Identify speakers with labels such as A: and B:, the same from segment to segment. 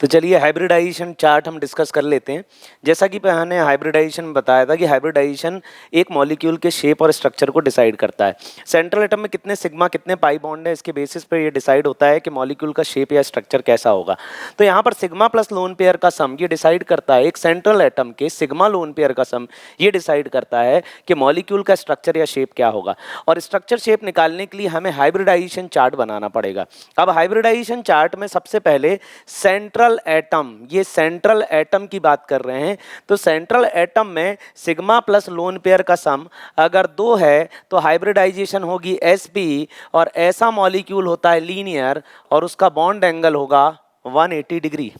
A: तो चलिए hybridisation chart हम डिस्कस कर लेते हैं। जैसा कि मैंने हाइब्रिडाइजेशन बताया था कि हाइब्रिडाइजेशन एक मॉलिक्यूल के शेप और स्ट्रक्चर को डिसाइड करता है। सेंट्रल एटम में कितने सिग्मा कितने पाई बॉन्ड है, इसके बेसिस पर ये डिसाइड होता है कि मॉलिक्यूल का शेप या स्ट्रक्चर कैसा होगा। तो यहाँ पर सिग्मा प्लस लोन पेयर का सम ये डिसाइड करता है, एक सेंट्रल एटम के सिग्मा लोन पेयर का सम ये डिसाइड करता है कि मॉलिक्यूल का स्ट्रक्चर या शेप क्या होगा। और स्ट्रक्चर शेप निकालने के लिए हमें हाइब्रिडाइजेशन चार्ट बनाना पड़ेगा। अब हाइब्रिडाइजेशन चार्ट में सबसे पहले सेंट्रल एटम, ये सेंट्रल एटम की बात कर रहे हैं, तो सेंट्रल एटम में सिग्मा प्लस लोन पेयर का सम अगर 2 है तो हाइब्रिडाइजेशन होगी sp, और ऐसा मॉलिक्यूल होता है लीनियर और उसका बॉन्ड एंगल होगा 180 डिग्री।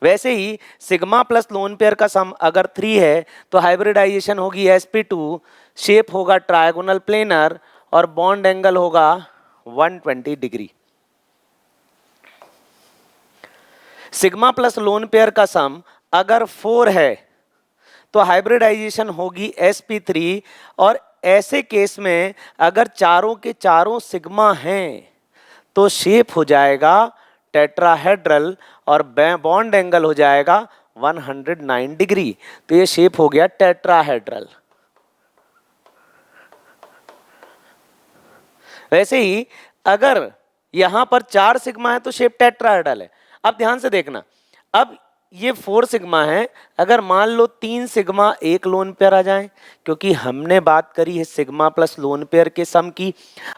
A: वैसे ही सिग्मा प्लस लोन पेयर का सम अगर 3 है तो हाइब्रिडाइजेशन होगी sp2, शेप होगा ट्रायगोनल प्लेनर और बॉन्ड एंगल होगा 120 degree. Sigma plus lone pair का सम अगर 4 है तो हाइब्रिडाइजेशन होगी sp3, और ऐसे केस में अगर चारों के चारों सिग्मा हैं तो शेप हो जाएगा टेट्राहेड्रल और बॉन्ड एंगल हो जाएगा 109 डिग्री। तो ये शेप हो गया टेट्राहेड्रल। वैसे ही अगर यहां पर 4 सिग्मा है तो शेप टेट्राहेड्रल है। अब ध्यान से देखना, अब ये 4 सिग्मा है, अगर मान लो 3 सिग्मा एक लोन पेयर आ जाए, क्योंकि हमने बात करी है सिग्मा प्लस लोन पेयर के सम की।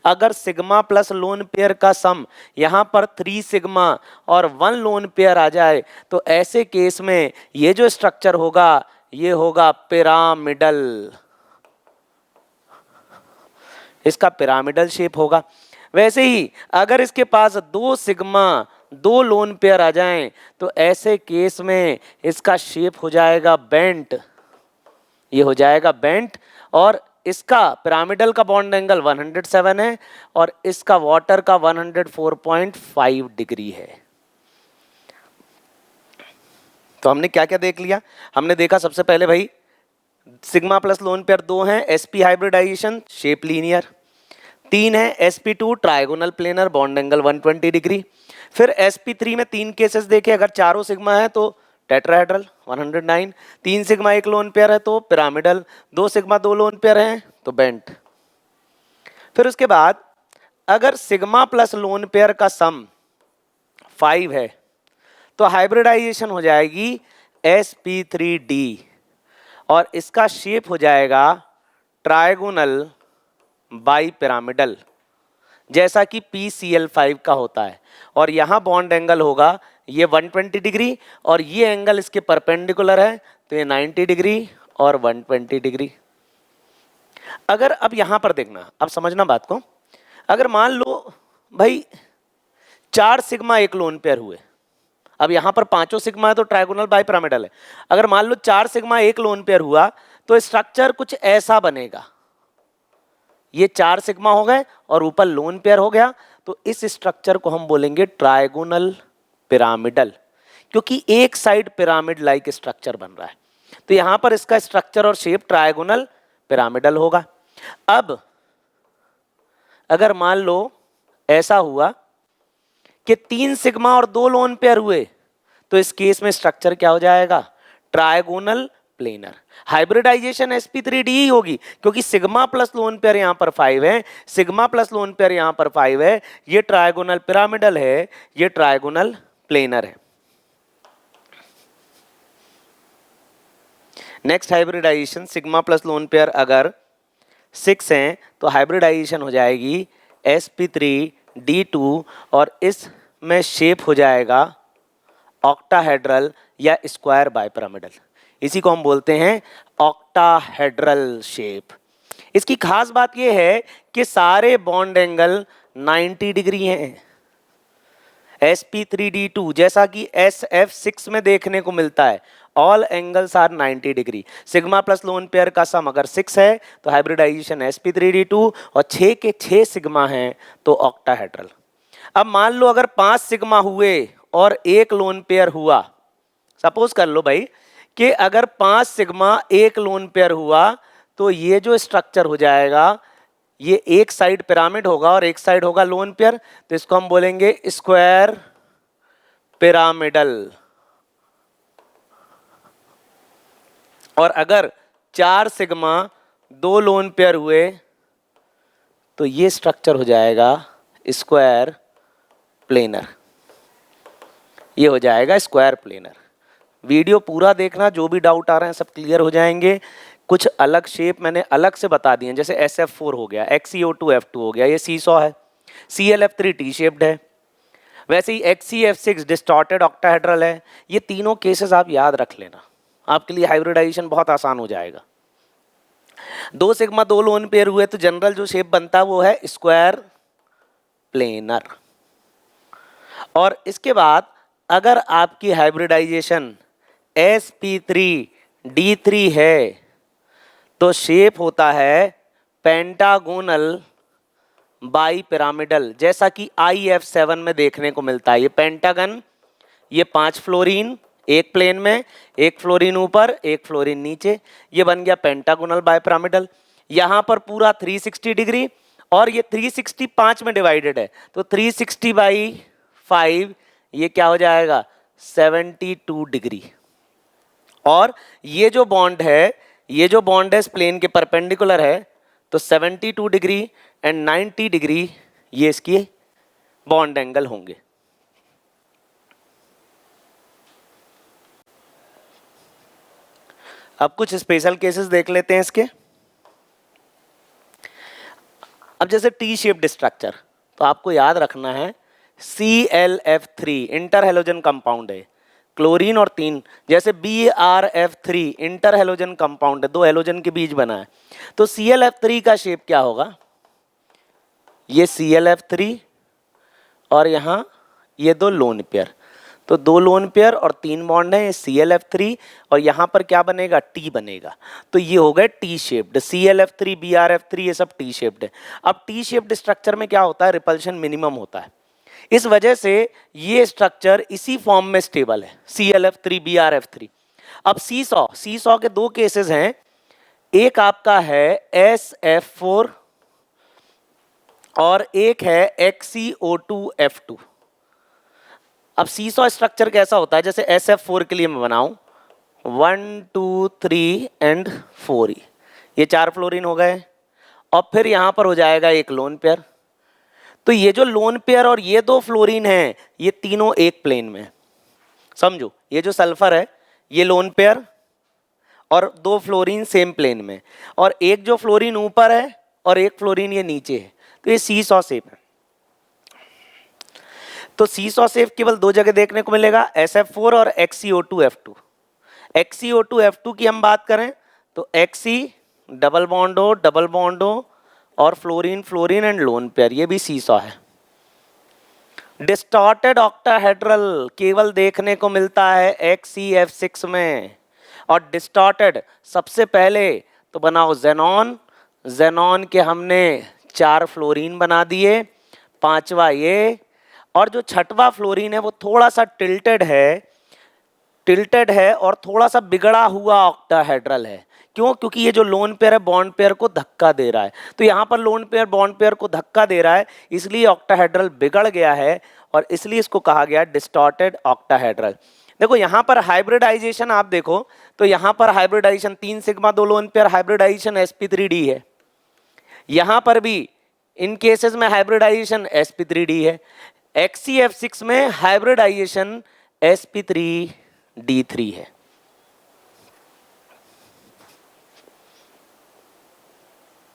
A: अगर सिग्मा प्लस लोन पेयर का सम यहाँ पर 3 सिग्मा और 1 लोन पेयर आ जाए तो ऐसे केस में ये जो स्ट्रक्चर होगा ये होगा पिरामिडल, इसका पिरामिडल शेप होगा। वैसे ही अगर इसके पास 2 सिग्मा 2 लोन पेयर आ जाएं तो ऐसे केस में इसका शेप हो जाएगा बेंट, ये हो जाएगा बेंट, और इसका पिरामिडल का बॉन्ड एंगल 107 है और इसका वाटर का 104.5 डिग्री है। तो हमने क्या क्या देख लिया? हमने देखा सबसे पहले भाई सिग्मा प्लस लोन पेयर 2 हैं, sp हाइब्रिडाइजेशन, शेप लीनियर। 3 है sp2 trigonal planar, bond angle 120 degree. फिर sp3 में 3 केसेस देखे, अगर चारों सिग्मा है तो टेट्राहेड्रल 109, 3 सिग्मा एक लोन पेयर है तो पिरामिडल, 2 सिग्मा 2 लोन पेयर है तो बेंट। फिर उसके बाद अगर सिग्मा प्लस लोन पेयर का सम 5 है तो हाइब्रिडाइजेशन हो जाएगी sp3d और इसका शेप हो जाएगा ट्राइगोनल बाई पिरामिडल, जैसा कि PCl5 का होता है। और यहां बॉन्ड एंगल होगा ये 120 डिग्री और ये एंगल इसके परपेंडिकुलर है तो ये 90 डिग्री और 120 डिग्री। अगर अब यहां पर देखना, अब समझना बात को, अगर मान लो भाई 4 सिग्मा एक लोन पेयर हुए, अब यहां पर 5 सिग्मा है तो ट्राइगोनल बाई पिरामिडल है। अगर मान लो 4 सिग्मा एक लोन पेयर हुआ तो स्ट्रक्चर कुछ ऐसा बनेगा, ये 4 सिग्मा हो गए और ऊपर लोन पेयर हो गया, तो इस स्ट्रक्चर को हम बोलेंगे ट्राइगोनल पिरामिडल, क्योंकि एक साइड पिरामिड लाइक स्ट्रक्चर बन रहा है। तो यहां पर इसका स्ट्रक्चर और शेप ट्राइगोनल पिरामिडल होगा। अब अगर मान लो ऐसा हुआ कि 3 सिग्मा और 2 लोन पेयर हुए तो इस केस में स्ट्रक्चर क्या हो जाएगा? Trigonal planar. हाइब्रिडाइजेशन sp3d ही होगी, क्योंकि सिग्मा प्लस लोन पेयर यहां पर 5 है, सिग्मा प्लस लोन पेयर यहां पर 5 है, ये ट्राइगोनल पिरामिडल है, ये ट्राइगोनल प्लेनर है। Next hybridization, sigma plus lone pair अगर 6 हैं तो हाइब्रिडाइजेशन हो जाएगी sp3d2 और इसमें शेप हो जाएगा ऑक्टाहेड्रल या स्क्वायर बाइपिरामिडल, इसी को हम बोलते हैं ऑक्टाहेड्रल शेप। इसकी खास बात यह है कि सारे बॉन्ड एंगल 90 डिग्री हैं। sp3d2 जैसा कि sf6 में देखने को मिलता है, all angles are 90 degree. Sigma plus lone pair का सम अगर 6 है तो हाइब्रिडाइजेशन sp3d2 और 6 के 6 सिग्मा हैं तो ऑक्टाहेड्रल। अब मान लो अगर 5 सिग्मा हुए और एक लोन पेयर हुआ, सपोज कर लो भाई कि अगर 5 सिग्मा एक लोन पेयर हुआ तो ये जो स्ट्रक्चर हो जाएगा ये एक साइड पिरामिड होगा और एक साइड होगा लोन पेयर, तो इसको हम बोलेंगे स्क्वायर पिरामिडल और अगर 4 सिग्मा 2 लोन पेयर हुए तो ये स्ट्रक्चर हो जाएगा स्क्वायर प्लेनर, ये हो जाएगा स्क्वायर प्लेनर। वीडियो पूरा देखना, जो भी डाउट आ रहे हैं सब क्लियर हो जाएंगे। कुछ अलग शेप मैंने अलग से बता दिए, जैसे SF4 हो गया, XeO2F2 हो गया, ये सीसॉ है। ClF3 टी शेप्ड है, वैसे ही XeF6 डिस्टॉर्टेड ऑक्टाहेड्रल है। ये तीनों केसेस आप याद रख लेना, आपके लिए हाइब्रिडाइजेशन बहुत आसान हो जाएगा। 2 सिग्मा 2 लोन पेयर हुए तो जनरल जो शेप बनता है वो है स्क्वायर प्लेनर। और इसके बाद अगर आपकी हाइब्रिडाइजेशन sp3d3 है तो शेप होता है पेंटागोनल बाई पिरामिडल, जैसा कि IF7 में देखने को मिलता है। ये पेंटागन, ये 5 फ्लोरीन एक प्लेन में, एक फ्लोरीन ऊपर एक फ्लोरीन नीचे, ये बन गया पेंटागोनल बाई पिरामिडल। यहाँ पर पूरा 360 डिग्री और ये 360 5 में डिवाइडेड है, तो 360/5 ये क्या हो जाएगा 72 डिग्री। और ये जो बॉन्ड है, ये जो बॉन्ड है इस प्लेन के परपेंडिकुलर है, तो 72 डिग्री एंड 90 डिग्री ये इसकी बॉन्ड एंगल होंगे। अब कुछ स्पेशल केसेस देख लेते हैं इसके। अब जैसे टी शेप्ड स्ट्रक्चर, तो आपको याद रखना है ClF3 इंटर हेलोजन कंपाउंड है, क्लोरीन और 3, जैसे BrF3 इंटर हेलोजन कंपाउंड है, 2 हेलोजन के बीच बना है, तो ClF3 का शेप क्या होगा, ये ClF3 और यहाँ ये 2 लोन पेयर, तो 2 लोन पेयर और 3 बॉन्ड है, ClF3 और यहाँ पर क्या बनेगा T बनेगा, तो ये हो गए टी शेप्ड। ClF3 BrF3 ये सब टी शेप्ड है। अब टी शेप्ड स्ट्रक्चर में क्या होता है, रिपल्शन मिनिमम होता है, इस वजह से ये स्ट्रक्चर इसी फॉर्म में स्टेबल है ClF3 BrF3। अब सीसॉ के 2 केसेस हैं, एक आपका है SF4 और एक है XeO2F2। अब सीसॉ स्ट्रक्चर कैसा होता है, जैसे SF4 के लिए मैं बनाऊं 1 2 3 एंड 4, ये 4 फ्लोरीन हो गए और फिर यहां पर हो जाएगा एक लोन पेयर। तो ये जो लोन पेयर और ये 2 फ्लोरीन हैं, ये तीनों एक प्लेन में, समझो ये जो सल्फर है ये लोन पेयर और 2 फ्लोरीन सेम प्लेन में, और एक जो फ्लोरीन ऊपर है और एक फ्लोरीन ये नीचे है, तो ये सीसॉ शेप है। तो सीसॉ शेप केवल 2 जगह देखने को मिलेगा, SF4 और XeO2F2। XeO2F2 की हम बात करें तो Xe डबल बॉन्ड हो और fluorine fluorine and lone pair, ये भी सीसॉ है। डिस्टॉर्टेड ऑक्टाहेड्रल केवल देखने को मिलता है XeF6 में, और डिस्टॉर्टेड सबसे पहले तो बनाओ जेनॉन के हमने 4 फ्लोरीन बना दिए, 5वां ये, और जो 6वां फ्लोरीन है वो थोड़ा सा टिल्टेड है और थोड़ा सा बिगड़ा हुआ ऑक्टाहेड्रल है। क्यों? क्योंकि ये जो लोन पेयर है बॉन्ड पेयर को धक्का दे रहा है, तो यहाँ पर लोन पेयर बॉन्ड पेयर को धक्का दे रहा है, इसलिए ऑक्टाहेड्रल बिगड़ गया है और इसलिए इसको कहा गया डिस्टॉर्टेड ऑक्टाहेड्रल। देखो यहाँ पर हाइब्रिडाइजेशन आप देखो तो यहाँ पर hybridization 3 sigma 2 lone pair hybridization sp3d है, यहाँ पर भी इन केसेस में हाइब्रिडाइजेशन sp3d है, XeF6 में हाइब्रिडाइजेशन sp3d3 है।